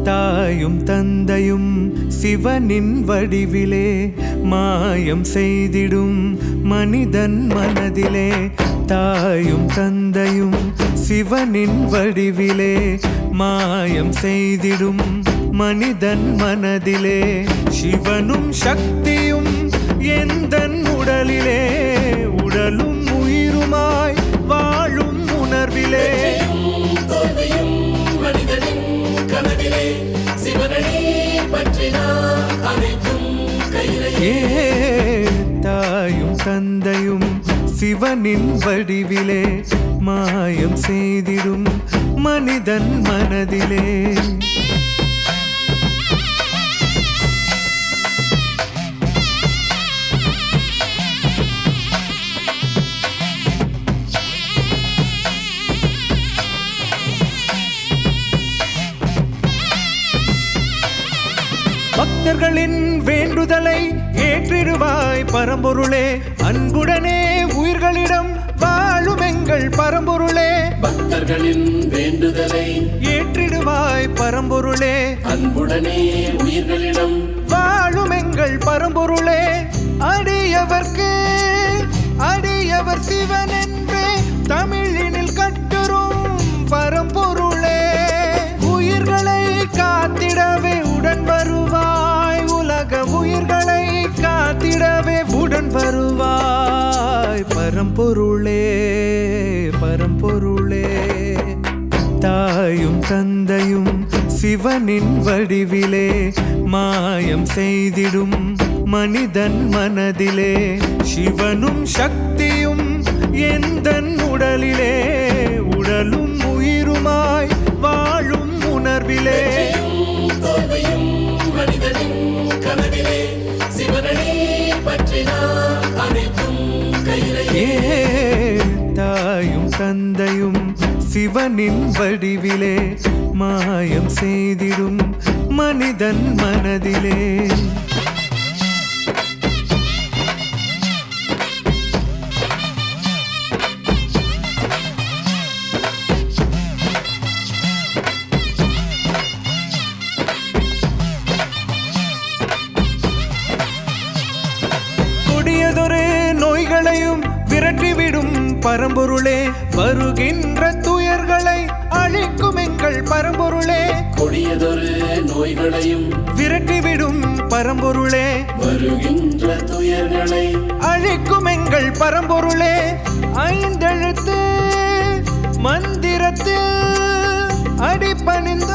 தாயும் தந்தையும் சிவனின் வடிவிலே மாயம் செய்திடும் மனிதன் மனதிலே. தாயும் தந்தையும் சிவனின் வடிவிலே மாயம் செய்திடும் மனிதன் மனதிலே. சிவனும் சக்தியும் எந்தன் உடலிலே உடலும் உயிருமாய் வாழும் உணர்விலே. தாயும் தந்தையும் சிவனின் வடிவிலே மாயம் செய்திடும் மனிதன் மனதிலே. பக்தர்களின் வேண்டுதலை ஏற்றிடுவாய் பரம்பொருளே. அன்புடனே உயிர்களிடம் வாழும் எங்கள் பரம்பொருளே. பக்தர்களின் வேண்டுதலை ஏற்றிடுவாய் பரம்பொருளே. அன்புடனே உயிர்களிடம் வாழும் எங்கள் பரம்பொருளே. அடியவர்க்கு அடியவர் சிவன் என்றே தமிழினில் கட்டுரும் பரம்பொருளே. உயிர்களை காத்திடவே உடன் வருவாய். உலக உயிர்களை காத்திடவே உடன் வருவாய் பரம்பொருளே பரம்பொருளே. தாயும் தந்தையும் சிவனின் வடிவிலே மாயம் செய்திடும் மனிதன் மனதிலே. சிவனும் சக்தியும் எந்தன் உடலிலே உடலும் உயிருமாய் வாழும் உணர்விலே. தாயும் தந்தையும் சிவனின் வடிவிலே மாயம் செய்திடும் மனிதன் மனதிலே. கொடியதொரு நோய்களையும் விரட்டிவிடும் பரம்பொருளே. வருகின்ற துயர்களை அழிக்கும் எங்கள் பரம்பொருளே. கொடியதொரு நோய்களையும் விரட்டிவிடும் பரம்பொருளே. வருகின்ற துயர்களை அழிக்கும் எங்கள் பரம்பொருளே. ஐந்தெழுத்து மந்திரத்தில் அடிபணிந்த